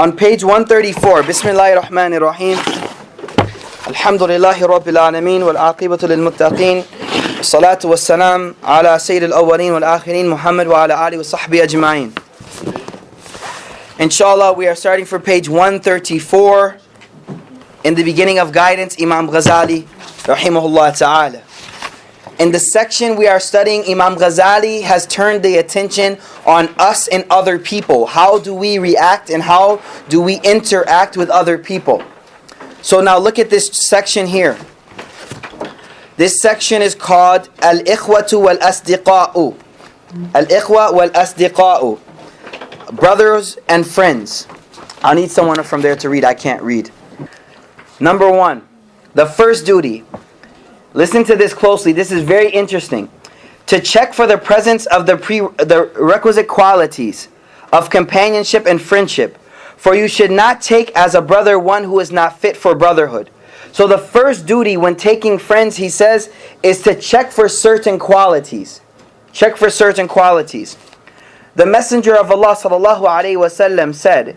On page 134, Bismillahir Rahmanir Rahim. Alhamdulillahi Rabbil Alameen wal aqibatu lil muttaqeen. Salatu was salam ala Sayyid al-Awwaleen wal Akhirin Muhammad wa ala alihi wa sahbihi ajma'in. Inshallah, we are starting for page 134 in the beginning of guidance, Imam Ghazali rahimahullah ta'ala. In the section we are studying, Imam Ghazali has turned the attention on us and other people. How do we react and how do we interact with other people? So now look at this section here. This section is called Al-Ikhwatu wal-Asdiqa'u. Al-Ikhwa wal-Asdiqa'u. Brothers and friends. I need someone from there to read. I can't read. Number 1. The first duty. Listen to this closely. This is very interesting. To check for the presence of the requisite qualities of companionship and friendship. For you should not take as a brother one who is not fit for brotherhood. So the first duty when taking friends, he says, is to check for certain qualities. Check for certain qualities. The Messenger of Allah sallallahu alaihi wasallam said,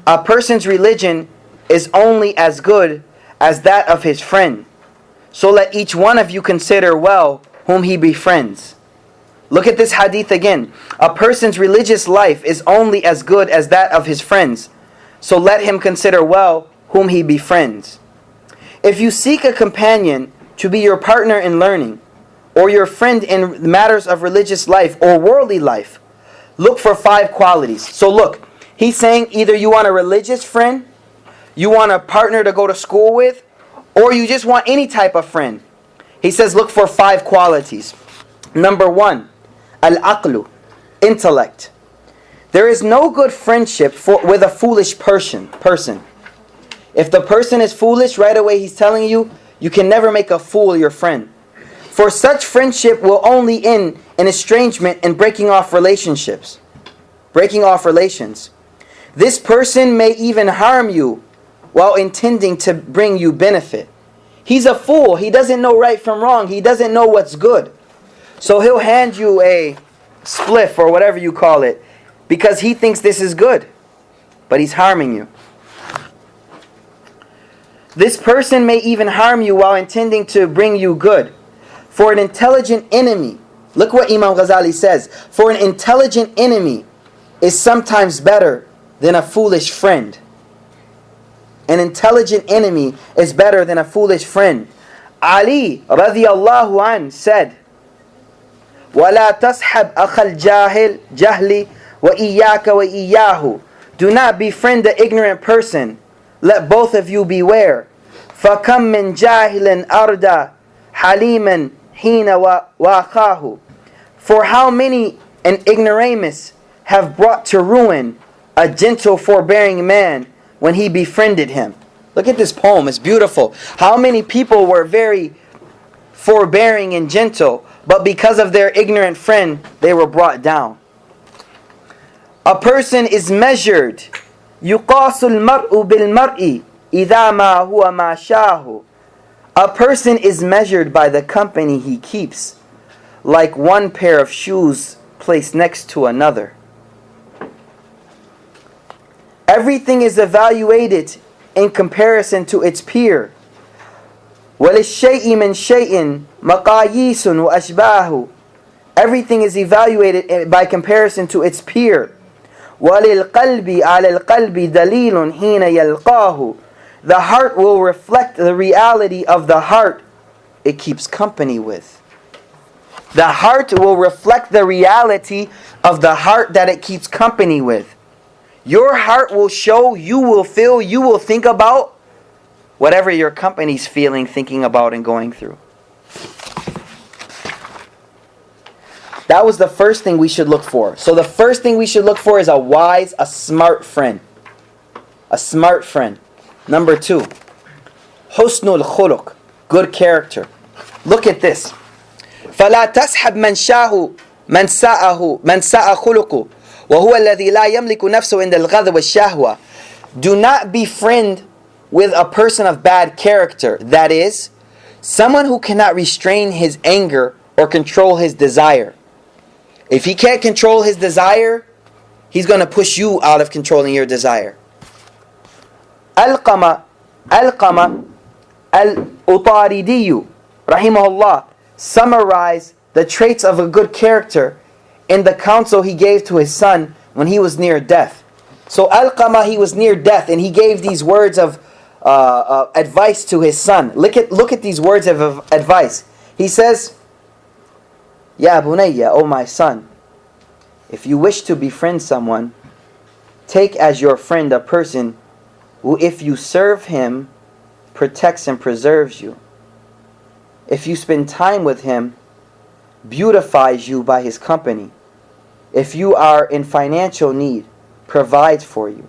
a person's religion is only as good as that of his friend. So let each one of you consider well whom he befriends. Look at this hadith again. A person's religious life is only as good as that of his friends. So let him consider well whom he befriends. If you seek a companion to be your partner in learning, or your friend in matters of religious life or worldly life, look for 5 qualities. So look, he's saying either you want a religious friend, you want a partner to go to school with, or you just want any type of friend. He says look for 5 qualities. Number 1, al-aqlu, intellect. There is no good friendship with a foolish person. If the person is foolish, right away he's telling you, you can never make a fool your friend. For such friendship will only end in estrangement and breaking off relationships. Breaking off relations. This person may even harm you while intending to bring you benefit. He's a fool. He doesn't know right from wrong. He doesn't know what's good. So he'll hand you a spliff or whatever you call it because he thinks this is good. But he's harming you. This person may even harm you while intending to bring you good. For an intelligent enemy, look what Imam Ghazali says. For an intelligent enemy is sometimes better than a foolish friend. An intelligent enemy is better than a foolish friend. Ali radiyallahu an said, وَلَا تَصْحَبْ أَخَ الْجَاهِلِ جَهْلِ وَإِيَّاكَ وَإِيَّاهُ. Do not befriend the ignorant person. Let both of you beware. فَكَمْ مِنْ جَاهِلٍ أَرْدَى حَلِيمًا حِينَ وَأَخَاهُ. For how many an ignoramus have brought to ruin a gentle forbearing man when he befriended him. Look at this poem, it's beautiful. How many people were very forbearing and gentle, but because of their ignorant friend, they were brought down. A person is measured. يُقَاسُ الْمَرْءُ بِالْمَرْءِ إِذَا مَا هُوَ مَا شَاهُ. A person is measured by the company he keeps, like one pair of shoes placed next to another. Everything is evaluated in comparison to its peer. وَلِلشَّيْءِ مِنْ شَيْءٍ مَقَايِيسٌ وَأَشْبَاهُ. Everything is evaluated by comparison to its peer. وَلِلْقَلْبِ عَلَى الْقَلْبِ دَلِيلٌ حِينَ يَلْقَاهُ. The heart will reflect the reality of the heart it keeps company with. The heart will reflect the reality of the heart that it keeps company with. Your heart will show, you will feel, you will think about whatever your company's feeling, thinking about, and going through. That was the first thing we should look for. So the first thing we should look for is a smart friend. A smart friend. Number 2, husnul khuluq, good character. Look at this. فَلَا تَصْحَبْ مَنْ شَاهُ مَنْ سَاءَ خُلُقُ وَهُوَ الَّذِي لَا يَمْلِكُ نَفْسَهُ عِنْدَ الْغَضَبِ وَالشَّهْوَةِ. Do not befriend with a person of bad character. That is, someone who cannot restrain his anger or control his desire. If he can't control his desire, he's going to push you out of controlling your desire. Alqama al-Utaridiyu rahimahullah summarized the traits of a good character in the counsel he gave to his son when he was near death. So Alqama, he was near death, and he gave these words of advice to his son. Look at these words of advice. He says, Ya bunayya, O my son, if you wish to befriend someone, take as your friend a person who, if you serve him, protects and preserves you. If you spend time with him, beautifies you by his company. If you are in financial need, provides for you.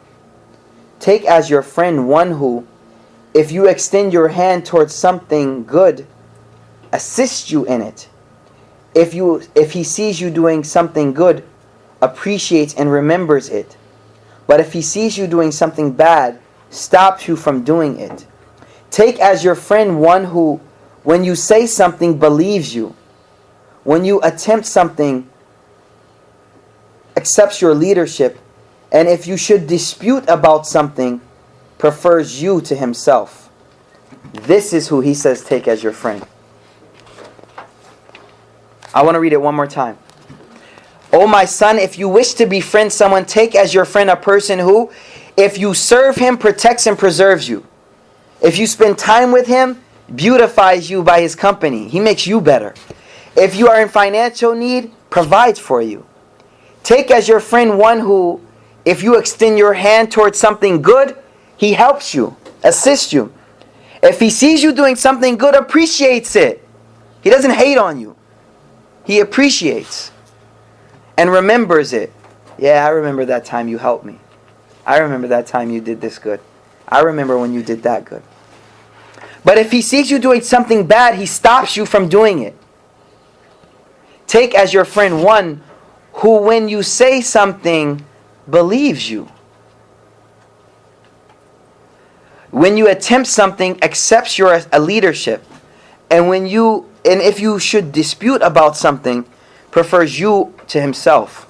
Take as your friend one who, if you extend your hand towards something good, assists you in it. If he sees you doing something good, appreciates and remembers it. But if he sees you doing something bad, stops you from doing it. Take as your friend one who, when you say something, believes you. When you attempt something, accepts your leadership. And if you should dispute about something, prefers you to himself. This is who he says take as your friend. I want to read it one more time. O my son, if you wish to befriend someone, take as your friend a person who, if you serve him, protects and preserves you. If you spend time with him, beautifies you by his company. He makes you better. If you are in financial need, provides for you. Take as your friend one who, if you extend your hand towards something good, he helps you, assists you. If he sees you doing something good, appreciates it. He doesn't hate on you. He appreciates and remembers it. Yeah, I remember that time you helped me. I remember that time you did this good. I remember when you did that good. But if he sees you doing something bad, he stops you from doing it. Take as your friend one who, when you say something, believes you. When you attempt something, accepts your leadership. And if you should dispute about something, prefers you to himself.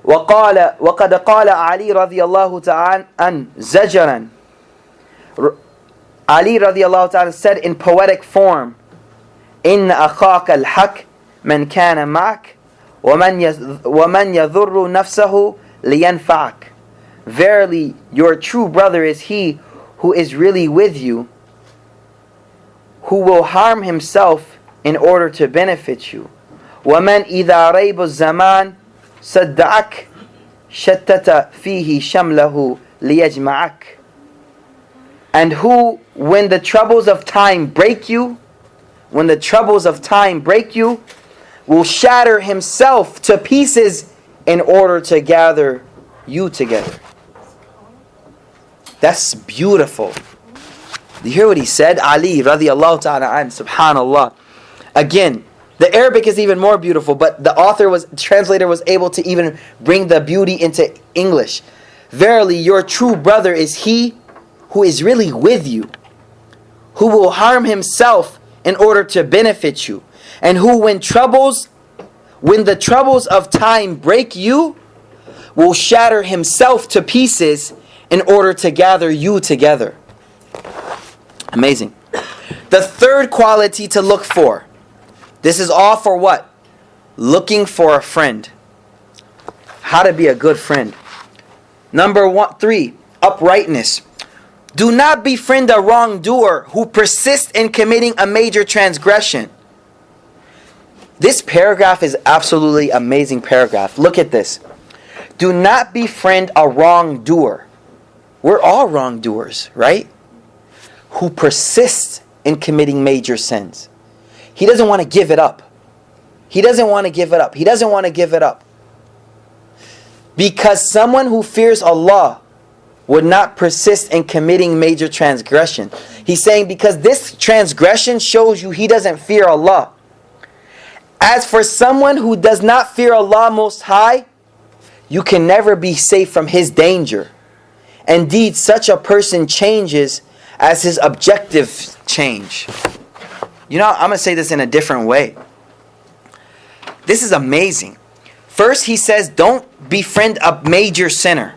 وقد قال علي رضي الله تعالى عن زجرا. Ali radiallahu ta'ala said in poetic form, إن أخاك الحق من كان معك ومن يضر نفسه لينفعك. Verily, your true brother is he who is really with you, who will harm himself in order to benefit you. ومن إذا ريب الزمان صدعك شتت فيه شمله ليجمعك. And who, when the troubles of time break you, will shatter himself to pieces in order to gather you together. That's beautiful. Do you hear what he said? Ali radiallahu ta'ala an, subhanallah. Again, the Arabic is even more beautiful, but the translator was able to even bring the beauty into English. Verily, your true brother is he who is really with you, who will harm himself in order to benefit you, and who, when the troubles of time break you, will shatter himself to pieces in order to gather you together. Amazing. The third quality to look for. This is all for what? Looking for a friend. How to be a good friend. Number 3, uprightness. Do not befriend a wrongdoer who persists in committing a major transgression. This paragraph is absolutely amazing paragraph. Look at this. Do not befriend a wrongdoer. We're all wrongdoers, right? Who persists in committing major sins. He doesn't want to give it up. Because someone who fears Allah would not persist in committing major transgression. He's saying because this transgression shows you he doesn't fear Allah. As for someone who does not fear Allah Most High, you can never be safe from his danger. Indeed, such a person changes as his objectives change. You know, I'm going to say this in a different way. This is amazing. First, he says, don't befriend a major sinner.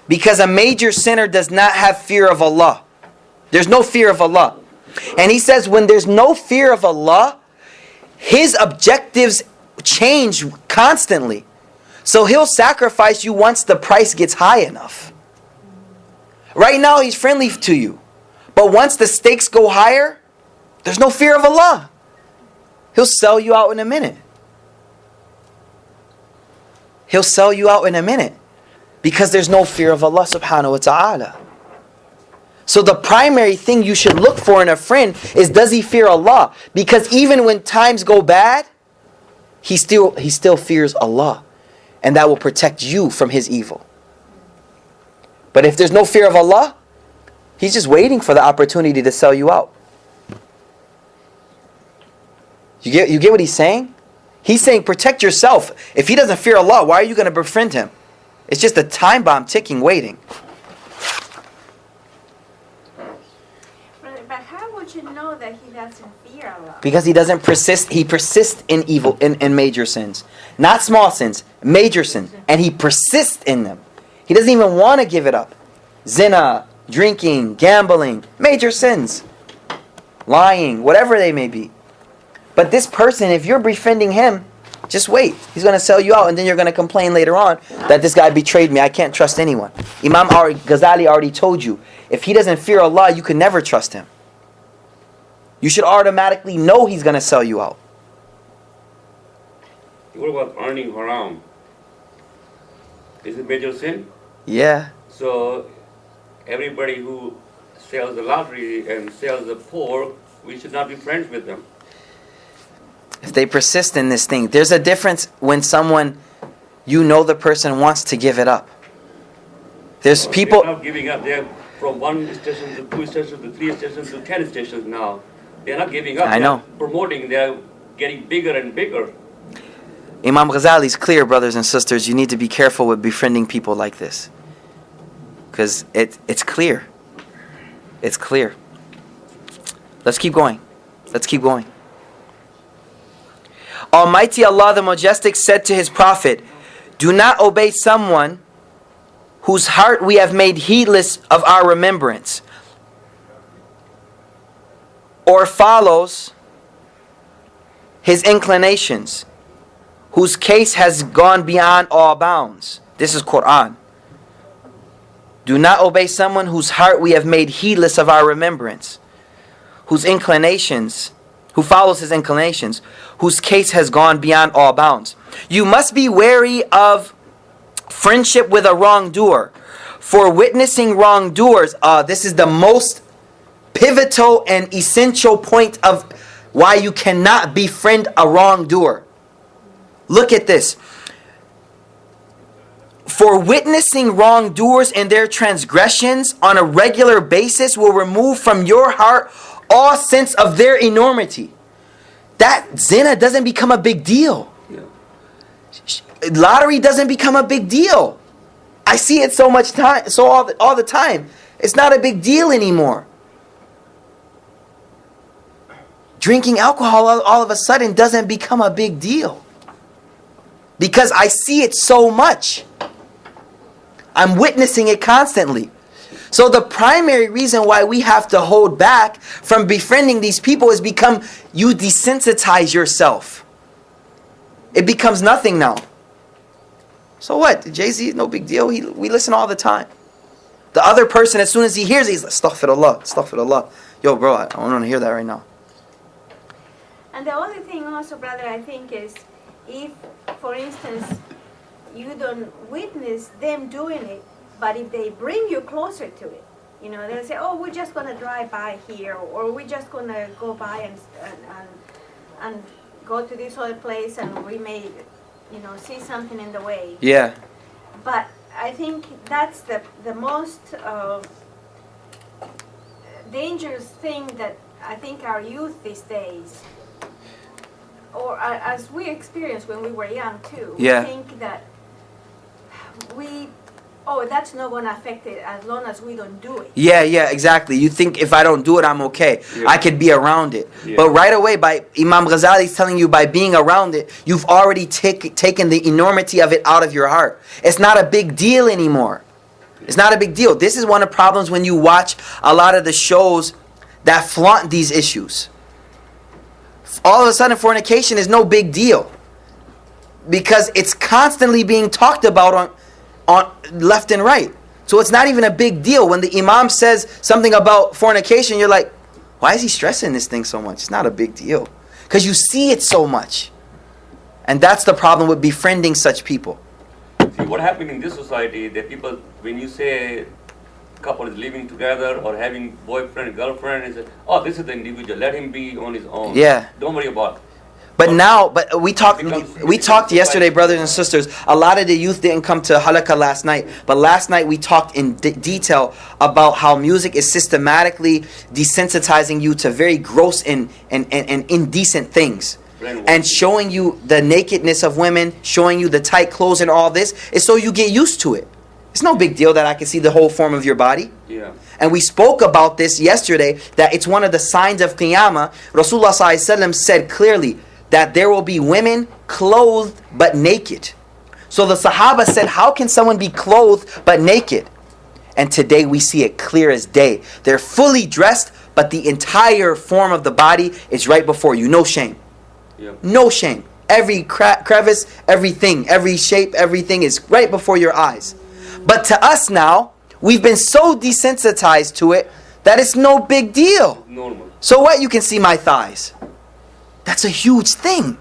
Because a major sinner does not have fear of Allah. There's no fear of Allah. And he says when there's no fear of Allah, his objectives change constantly. So he'll sacrifice you once the price gets high enough. Right now he's friendly to you. But once the stakes go higher, there's no fear of Allah. He'll sell you out in a minute. He'll sell you out in a minute. Because there's no fear of Allah subhanahu wa ta'ala. So the primary thing you should look for in a friend is, does he fear Allah? Because even when times go bad, he still fears Allah. And that will protect you from his evil. But if there's no fear of Allah, he's just waiting for the opportunity to sell you out. You get what he's saying? He's saying protect yourself. If he doesn't fear Allah, why are you going to befriend him? It's just a time bomb ticking, waiting. But how would you know that he doesn't fear Allah? Because he doesn't persist. He persists in evil, in major sins. Not small sins, major sins. And he persists in them. He doesn't even want to give it up. Zina, drinking, gambling, major sins. Lying, whatever they may be. But this person, if you're befriending him, just wait. He's going to sell you out and then you're going to complain later on that this guy betrayed me. I can't trust anyone. Imam Ghazali already told you, if he doesn't fear Allah, you can never trust him. You should automatically know he's going to sell you out. What about earning haram? Is it major sin? Yeah. So everybody who sells the lottery and sells the pork, we should not be friends with them. If they persist in this thing, there's a difference when someone, you know the person wants to give it up. There's people... They're not giving up. They're from 1 station to 2 stations to 3 stations to 10 stations now. They're not giving up. I know. They're promoting. They're getting bigger and bigger. Imam Ghazali is clear, brothers and sisters. You need to be careful with befriending people like this. Because it's clear. It's clear. Let's keep going. Let's keep going. Almighty Allah the Majestic said to His Prophet, do not obey someone whose heart we have made heedless of our remembrance, or follows his inclinations, whose case has gone beyond all bounds. This is Quran. Do not obey someone whose heart we have made heedless of our remembrance, who follows his inclinations, whose case has gone beyond all bounds. You must be wary of friendship with a wrongdoer. For witnessing wrongdoers, this is the most pivotal and essential point of why you cannot befriend a wrongdoer. Look at this. For witnessing wrongdoers and their transgressions on a regular basis will remove from your heart all sense of their enormity. That zina doesn't become a big deal. Yeah. Lottery doesn't become a big deal. I see it so much time, all the time. It's not a big deal anymore. Drinking alcohol all of a sudden doesn't become a big deal. Because I see it so much. I'm witnessing it constantly. So the primary reason why we have to hold back from befriending these people is because you desensitize yourself. It becomes nothing now. So what? Jay-Z, no big deal. We listen all the time. The other person, as soon as he hears it, he's like, astaghfirullah, astaghfirullah. Yo, bro, I don't want to hear that right now. And the other thing also, brother, I think is, if, for instance, you don't witness them doing it, but if they bring you closer to it, you know, they'll say, oh, we're just going to drive by here, or we're just going to go by and go to this other place, and we may, you know, see something in the way. Yeah. But I think that's the most dangerous thing that I think our youth these days, or as we experienced when we were young too, Yeah. we think that that's not going to affect it as long as we don't do it. Yeah, exactly. You think if I don't do it, I'm okay. Yeah. I could be around it. Yeah. But right away, by Imam Ghazali is telling you, by being around it, you've already taken the enormity of it out of your heart. It's not a big deal anymore. It's not a big deal. This is one of the problems when you watch a lot of the shows that flaunt these issues. All of a sudden, fornication is no big deal because it's constantly being talked about on left and right. So it's not even a big deal. When the imam says something about fornication, you're like, why is he stressing this thing so much? It's not a big deal. Because you see it so much. And that's the problem with befriending such people. See, what happened in this society, that people, when you say couple is living together or having boyfriend, girlfriend, and say, oh, this is the individual, let him be on his own. Yeah. Don't worry about it. But we talked yesterday, brothers and sisters. A lot of the youth didn't come to halakha last night, but last night we talked in detail about how music is systematically desensitizing you to very gross and indecent things, and showing you the nakedness of women, showing you the tight clothes and all this, is so you get used to it. It's no big deal that I can see the whole form of your body. Yeah. And we spoke about this yesterday, that it's one of the signs of Qiyamah. Rasulullah ﷺ said clearly that there will be women clothed but naked. So the Sahaba said, how can someone be clothed but naked? And today we see it clear as day. They're fully dressed, but the entire form of the body is right before you. No shame. Yeah. No shame. Every crevice, everything, every shape, everything is right before your eyes. But to us now, we've been so desensitized to it that it's no big deal. Normal. So what? You can see my thighs. That's a huge thing.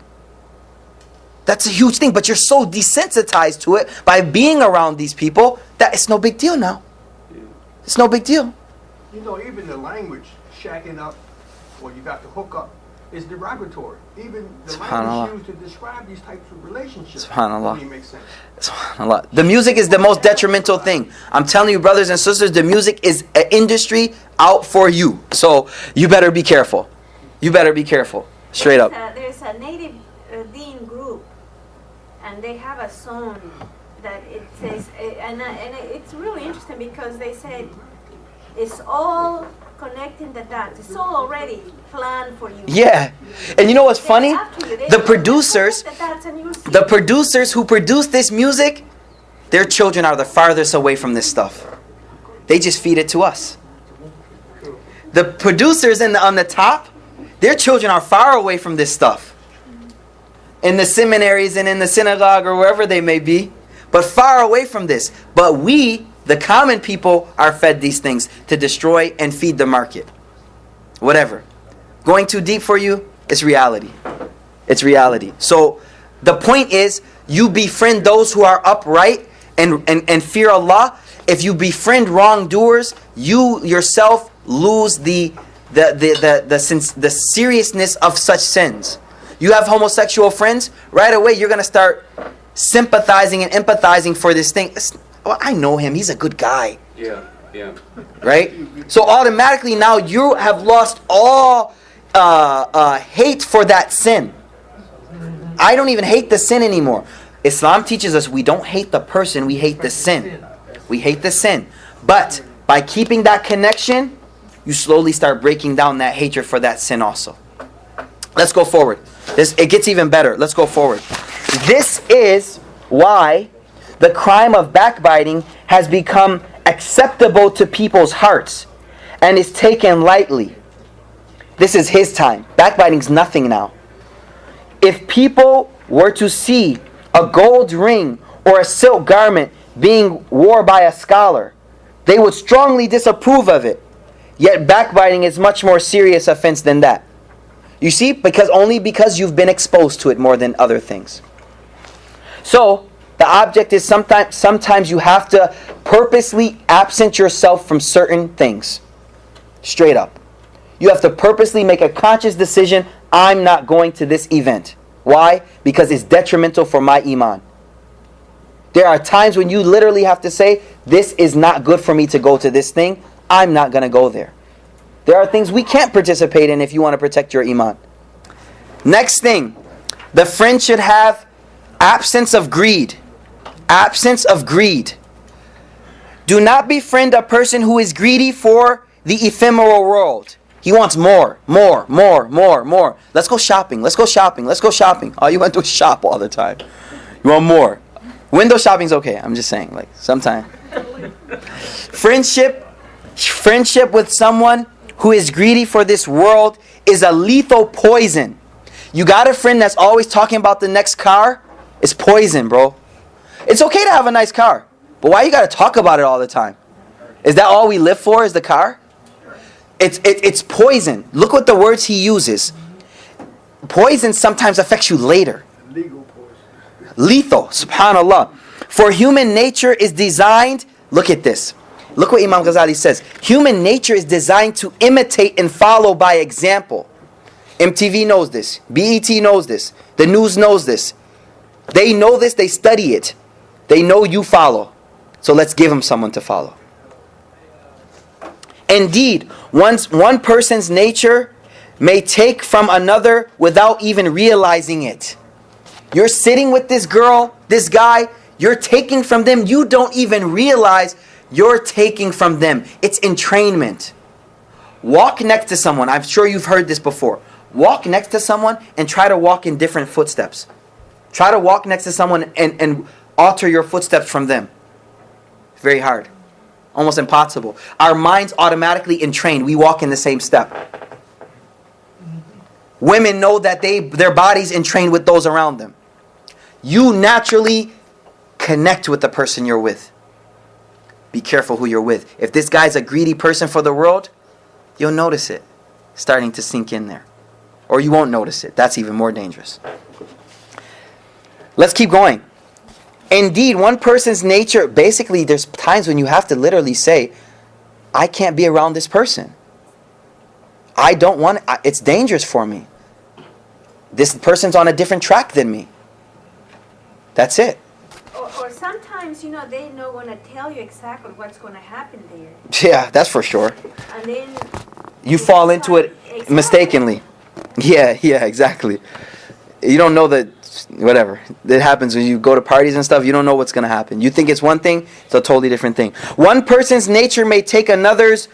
That's a huge thing. But you're so desensitized to it by being around these people that it's no big deal now. Yeah. It's no big deal. You know, even the language, shacking up, or you got to hook up, is derogatory. Even the language used to describe these types of relationships. Subhanallah. Doesn't make sense. Subhanallah. The music is the most detrimental thing. I'm telling you, brothers and sisters, the music is an industry out for you. So you better be careful. You better be careful. Straight up. There's a native Deen group, and they have a song that it says, and it's really interesting because they said it's all connecting the dots. It's all already planned for you. Yeah. And you know what's funny? The producers who produce this music, their children are the farthest away from this stuff. They just feed it to us. The producers on the top, their children are far away from this stuff. In the seminaries and in the synagogue or wherever they may be. But far away from this. But we, the common people, are fed these things to destroy and feed the market. Whatever. Going too deep for you, it's reality. It's reality. So the point is, you befriend those who are upright and fear Allah. If you befriend wrongdoers, you yourself lose the seriousness of such sins. You have homosexual friends, right away you're going to start sympathizing and empathizing for this thing. Well, I know him, he's a good guy. Yeah, yeah. Right? So automatically now you have lost all hate for that sin. I don't even hate the sin anymore. Islam teaches us we don't hate the person, we hate the sin. We hate the sin. But by keeping that connection, you slowly start breaking down that hatred for that sin also. Let's go forward. It gets even better. Let's go forward. This is why the crime of backbiting has become acceptable to people's hearts and is taken lightly. This is his time. Backbiting's nothing now. If people were to see a gold ring or a silk garment being worn by a scholar, they would strongly disapprove of it. Yet backbiting is much more serious offense than that. You see, because you've been exposed to it more than other things. So the object is sometimes you have to purposely absent yourself from certain things. Straight up. You have to purposely make a conscious decision, I'm not going to this event. Why? Because it's detrimental for my iman. There are times when you literally have to say, this is not good for me to go to this thing. I'm not going to go there. There are things we can't participate in if you want to protect your iman. Next thing, the friend should have absence of greed. Absence of greed. Do not befriend a person who is greedy for the ephemeral world. He wants more. Let's go shopping. Oh, you went to shop all the time. You want more. Window shopping's okay. I'm just saying, like, sometimes. Friendship with someone who is greedy for this world is a lethal poison. You got a friend that's always talking about the next car? It's poison, bro. It's okay to have a nice car, but why you got to talk about it all the time? Is that all we live for, is the car? It's poison. Look what the words he uses. Poison sometimes affects you later. Legal poison. Lethal, subhanallah. For human nature is designed, look at this. Look what Imam Ghazali says. Human nature is designed to imitate and follow by example. MTV knows this. BET knows this. The news knows this. They know this, they study it. They know you follow. So let's give them someone to follow. Indeed, one person's nature may take from another without even realizing it. You're sitting with this girl, this guy, you're taking from them. You don't even realize you're taking from them. It's entrainment. Walk next to someone. I'm sure you've heard this before. Walk next to someone and try to walk in different footsteps. Try to walk next to someone and alter your footsteps from them. It's very hard. Almost impossible. Our minds automatically entrained. We walk in the same step. Women know that their bodies entrained with those around them. You naturally connect with the person you're with. Be careful who you're with. If this guy's a greedy person for the world, you'll notice it starting to sink in there. Or you won't notice it. That's even more dangerous. Let's keep going. Indeed, one person's nature, basically there's times when you have to literally say, I can't be around this person. I don't want, it's dangerous for me. This person's on a different track than me. That's it. Or sometimes, they're not going to tell you exactly what's going to happen there. Yeah, that's for sure. And then You fall into it Exactly. mistakenly. Yeah, exactly. You don't know that, whatever. It happens when you go to parties and stuff, you don't know what's going to happen. You think it's one thing, it's a totally different thing. One person's nature may take another's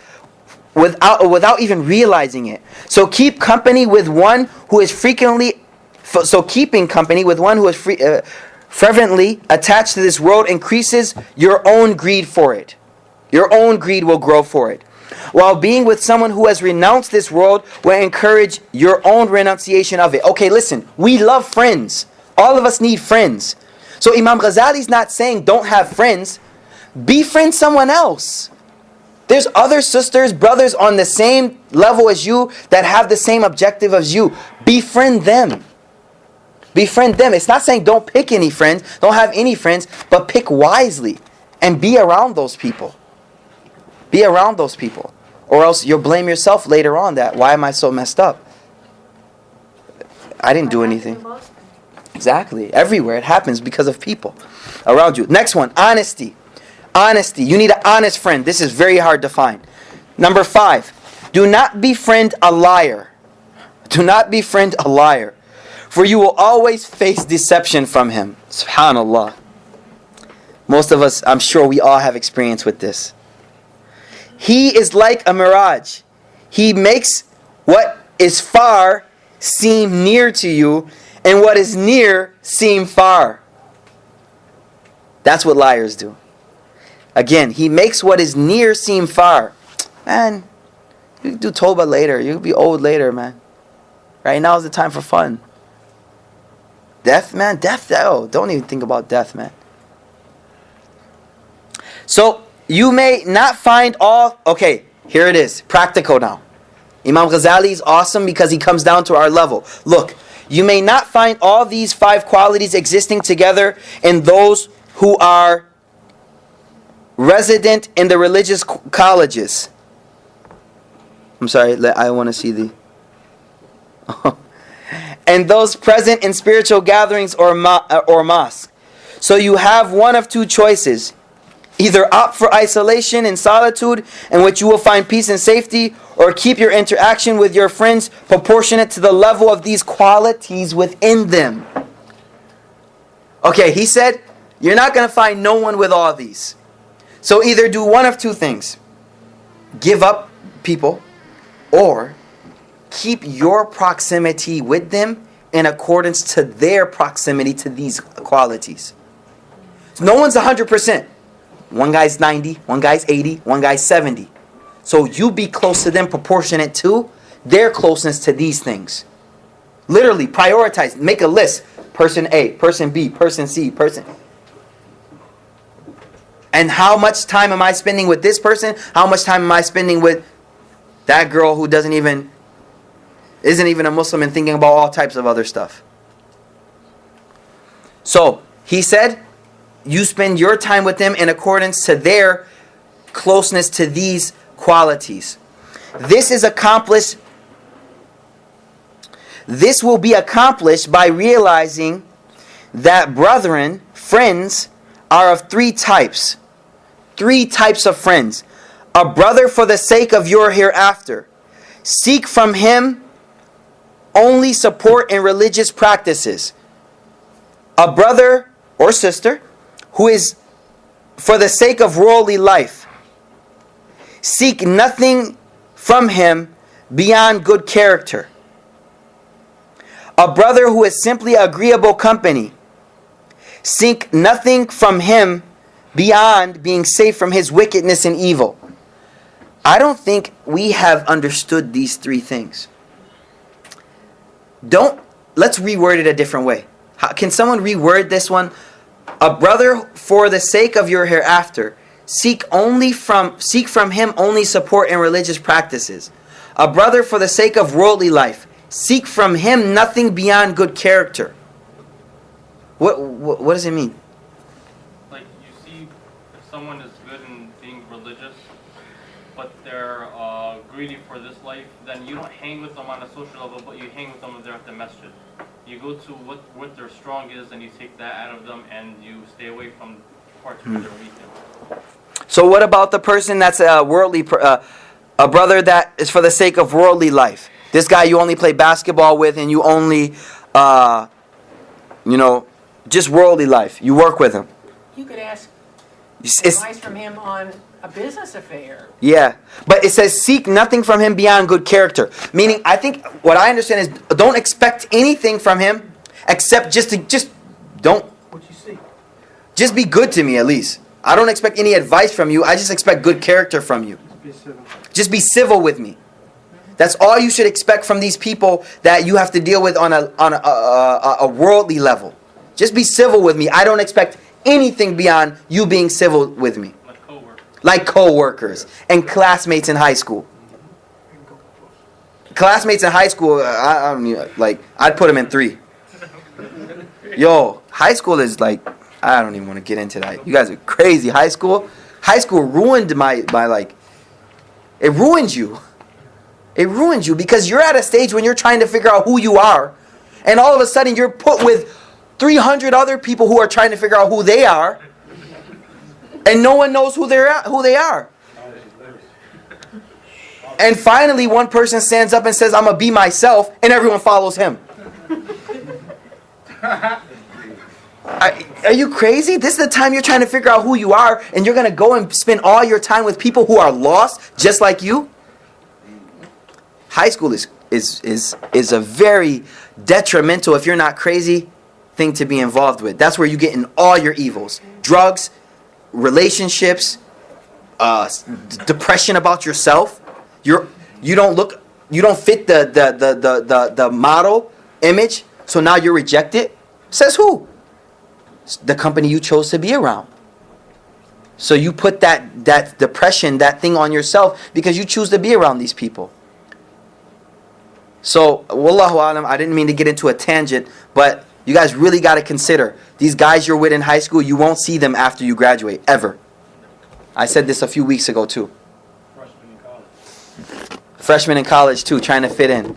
without even realizing it. So keeping company with one who is fervently attached to this world increases your own greed for it. Your own greed will grow for it. While being with someone who has renounced this world will encourage your own renunciation of it. Okay, listen. We love friends. All of us need friends. So Imam Ghazali's not saying don't have friends. Befriend someone else. There's other sisters, brothers on the same level as you that have the same objective as you. Befriend them. Befriend them. It's not saying don't pick any friends, don't have any friends, but pick wisely and be around those people. Be around those people. Or else you'll blame yourself later on that, why am I so messed up? I didn't do anything. Exactly. Everywhere it happens because of people around you. Next one, honesty. Honesty. You need an honest friend. This is very hard to find. Number 5, do not befriend a liar. Do not befriend a liar. For you will always face deception from him. Subhanallah. Most of us, I'm sure we all have experience with this. He is like a mirage. He makes what is far seem near to you, and what is near seem far. That's what liars do. Again, he makes what is near seem far. Man, you can do tawbah later. You'll be old later, man. Right now is the time for fun. Death, man? Death, oh, don't even think about death, man. So, you may not find all... Okay, here it is. Practical now. Imam Ghazali is awesome because he comes down to our level. Look, you may not find all these 5 qualities existing together in those who are resident in the religious colleges. I'm sorry, I want to see the... and those present in spiritual gatherings or mosque. So you have one of 2 choices. Either opt for isolation and solitude, in which you will find peace and safety, or keep your interaction with your friends proportionate to the level of these qualities within them. Okay, he said, you're not going to find no one with all these. So either do one of 2 things. Give up people, or keep your proximity with them in accordance to their proximity to these qualities. So no one's 100%. One guy's 90, one guy's 80, one guy's 70. So you be close to them proportionate to their closeness to these things. Literally, prioritize. Make a list. Person A, person B, person C, person... And how much time am I spending with this person? How much time am I spending with that girl who isn't even a Muslim and thinking about all types of other stuff? So, he said, you spend your time with them in accordance to their closeness to these qualities. This will be accomplished by realizing that brethren, friends, are of three types. Three types of friends. A brother for the sake of your hereafter. Seek from him only support in religious practices. A brother or sister who is for the sake of worldly life. Seek nothing from him beyond good character. A brother who is simply agreeable company. Seek nothing from him beyond being safe from his wickedness and evil. I don't think we have understood these three things. Let's reword it a different way. Can someone reword this one? A brother for the sake of your hereafter. Seek from him only support in religious practices. A brother for the sake of worldly life. Seek from him nothing beyond good character. What does it mean? Like, you see, if someone is good in being religious, but they're greedy for this life, then you don't hang with them on a social level, but you hang with them there at the masjid. You go to what their strong is, and you take that out of them, and you stay away from parts where they're weak. So what about the person that's a brother that is for the sake of worldly life? This guy you only play basketball with, and you only, just worldly life. You work with him. You could ask advice from him on a business affair. Yeah, but it says seek nothing from him beyond good character. Meaning, I think what I understand is don't expect anything from him except just don't. What you see? Just be good to me at least. I don't expect any advice from you. I just expect good character from you. Just be civil with me. That's all you should expect from these people that you have to deal with on a worldly level. Just be civil with me. I don't expect anything beyond you being civil with me. Like co-workers and classmates in high school. Classmates in high school, I'd put them in 3. Yo, high school is like, I don't even want to get into that. You guys are crazy. High school ruined my it ruins you. It ruins you because you're at a stage when you're trying to figure out who you are, and all of a sudden you're put with 300 other people who are trying to figure out who they are, and no one knows who they are. And finally, one person stands up and says, "I'm gonna be myself," and everyone follows him. Are you crazy? This is the time you're trying to figure out who you are, and you're gonna go and spend all your time with people who are lost, just like you. High school is a very detrimental, if you're not crazy, thing to be involved with. That's where you get in all your evils: drugs, relationships, depression about yourself. You don't fit the model image, so now you're rejected. Says who? The company you chose to be around. So you put that depression, that thing on yourself because you choose to be around these people. So, wallahu alam, I didn't mean to get into a tangent, but you guys really got to consider these guys you're with in high school, you won't see them after you graduate, ever. I said this a few weeks ago too. Freshmen in college too, trying to fit in.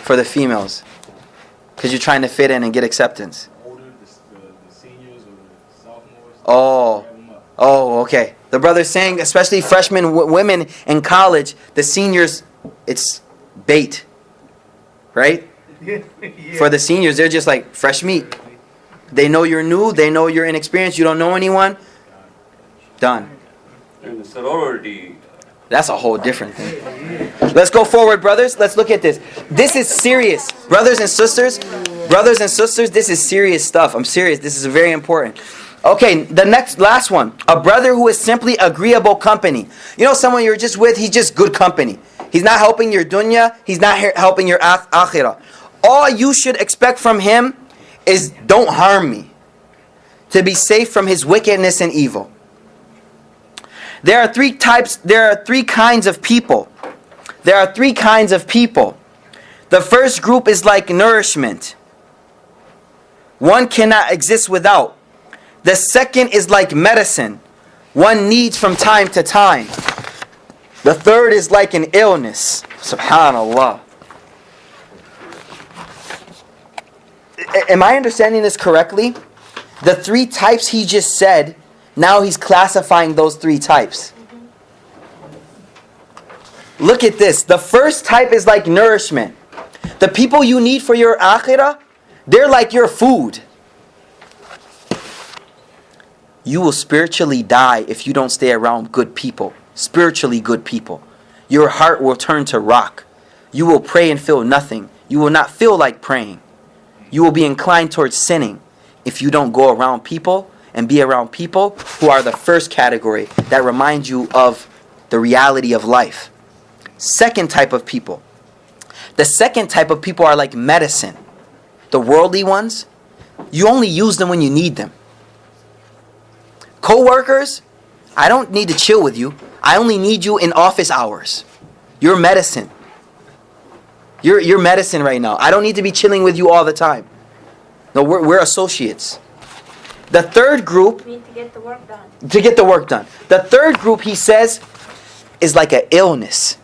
For the females. Because you're trying to fit in and get acceptance. The seniors or the sophomores. Oh, okay. The brother's saying, especially freshmen women in college, the seniors, it's bait. Right? Yeah. For the seniors, they're just like fresh meat. They know you're new, they know you're inexperienced, you don't know anyone. Done. And the sorority. That's a whole different thing. Let's go forward, brothers. Let's look at this. This is serious. Brothers and sisters, this is serious stuff. I'm serious. This is very important. Okay, the last one. A brother who is simply agreeable company. You know someone you're just with, he's just good company. He's not helping your dunya, he's not helping your akhirah. All you should expect from him is don't harm me, to be safe from his wickedness and evil. There are three kinds of people. There are three kinds of people. The first group is like nourishment. One cannot exist without. The second is like medicine. One needs from time to time. The third is like an illness. Subhanallah. Am I understanding this correctly? The three types he just said, now he's classifying those three types. Look at this. The first type is like nourishment. The people you need for your akhirah, they're like your food. You will spiritually die if you don't stay around good people. Spiritually good people. Your heart will turn to rock. You will pray and feel nothing. You will not feel like praying. You will be inclined towards sinning if you don't go around people and be around people who are the first category that remind you of the reality of life. Second type of people. The second type of people are like medicine. The worldly ones, you only use them when you need them. Co-workers, I don't need to chill with you. I only need you in office hours. You're medicine. You're medicine right now. I don't need to be chilling with you all the time. No, we're associates. The third group, We need to get the work done. to get the work done. The third group, he says, is like an illness.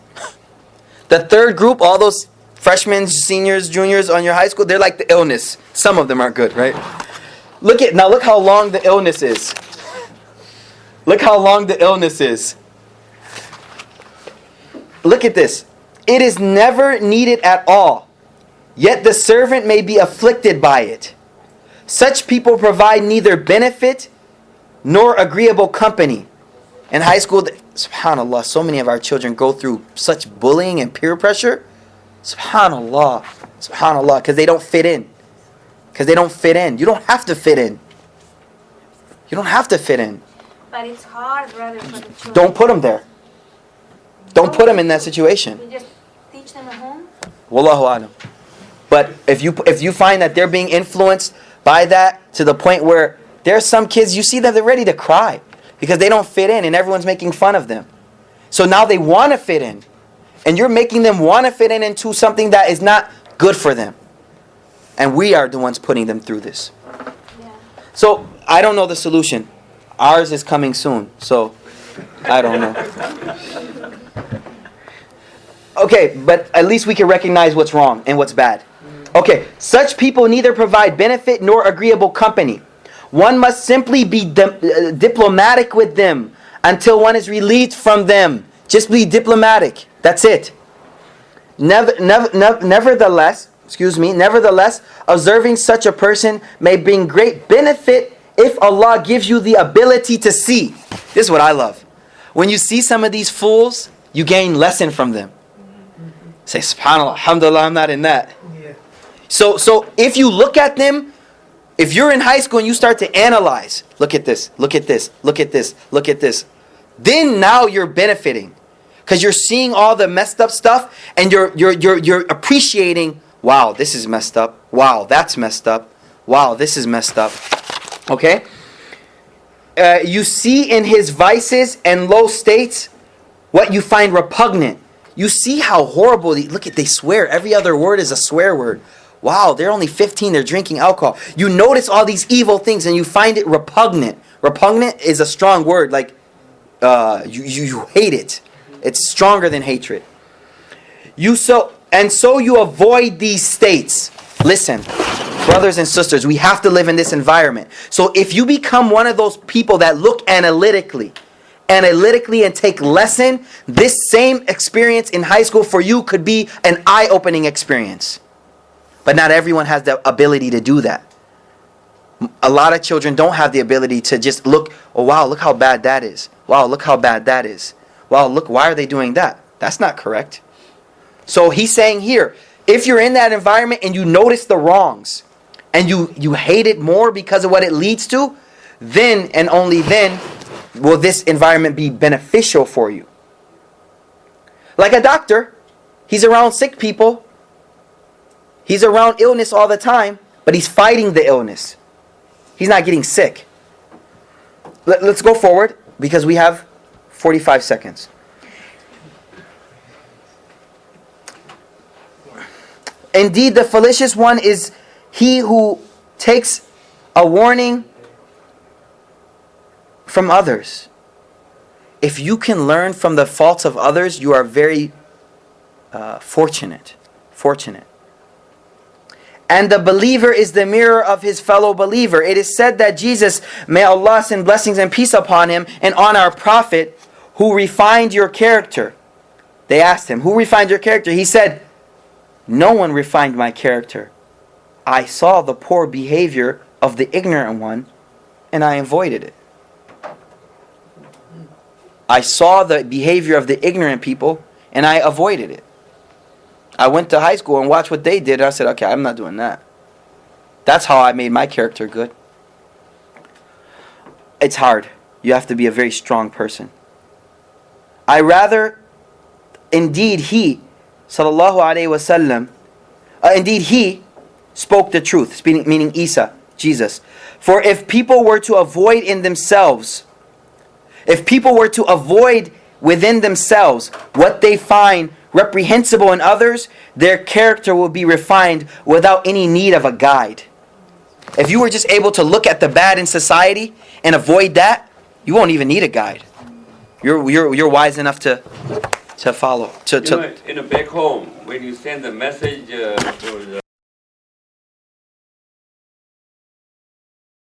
The third group, all those freshmen, seniors, juniors on your high school, they're like the illness. Some of them aren't good, right? Look how long the illness is. Look how long the illness is. Look at this. It is never needed at all, yet the servant may be afflicted by it. Such people provide neither benefit nor agreeable company. In high school, subhanAllah, so many of our children go through such bullying and peer pressure. Subhanallah, subhanallah, because they don't fit in. Because they don't fit in. You don't have to fit in. You don't have to fit in. But it's hard, brother, for the children. Don't put them there. Don't put them in that situation. We just teach them at home. Wallahu alam. But if you find that they're being influenced by that to the point where there's some kids, you see that they're ready to cry because they don't fit in and everyone's making fun of them. So now they want to fit in. And you're making them want to fit in into something that is not good for them. And we are the ones putting them through this. Yeah. So I don't know the solution. Ours is coming soon. So I don't know. Okay, but at least we can recognize what's wrong and what's bad. Okay, such people neither provide benefit nor agreeable company. One must simply be diplomatic with them until one is relieved from them. Just be diplomatic. That's it. Nevertheless, observing such a person may bring great benefit if Allah gives you the ability to see. This is what I love. When you see some of these fools, you gain lesson from them. Say, subhanAllah, alhamdulillah, I'm not in that. Yeah. So if you look at them, if you're in high school and you start to analyze, look at this, look at this, look at this, look at this, then now you're benefiting. Because you're seeing all the messed up stuff and you're appreciating, wow, this is messed up. Wow, that's messed up. Wow, this is messed up. Okay? You see in his vices and low states what you find repugnant. You see how horrible, they swear. Every other word is a swear word. Wow, they're only 15, they're drinking alcohol. You notice all these evil things and you find it repugnant. Repugnant is a strong word, like you hate it. It's stronger than hatred. So you avoid these states. Listen, brothers and sisters, we have to live in this environment. So if you become one of those people that look analytically and take lesson, this same experience in high school for you could be an eye-opening experience. But not everyone has the ability to do that. A lot of children don't have the ability to just look, oh wow, look how bad that is. Wow, look how bad that is. Wow, look, why are they doing that? That's not correct. So he's saying here, if you're in that environment and you notice the wrongs and you hate it more because of what it leads to, then and only then will this environment be beneficial for you. Like a doctor, he's around sick people, he's around illness all the time, but he's fighting the illness. He's not getting sick. Let's go forward because we have 45 seconds. Indeed, the fallacious one is he who takes a warning from others. If you can learn from the faults of others, you are very fortunate. And the believer is the mirror of his fellow believer. It is said that Jesus, may Allah send blessings and peace upon him and on our Prophet, who refined your character. They asked him, who refined your character? He said, no one refined my character. I saw the poor behavior of the ignorant one and I avoided it. I saw the behavior of the ignorant people and I avoided it. I went to high school and watched what they did and I said, okay, I'm not doing that. That's how I made my character good. It's hard. You have to be a very strong person. Indeed he spoke the truth, meaning Isa, Jesus. For if people were to avoid within themselves what they find reprehensible in others, their character will be refined without any need of a guide. If you were just able to look at the bad in society and avoid that, you won't even need a guide. You're wise enough to follow. In a back home, when you send the message to the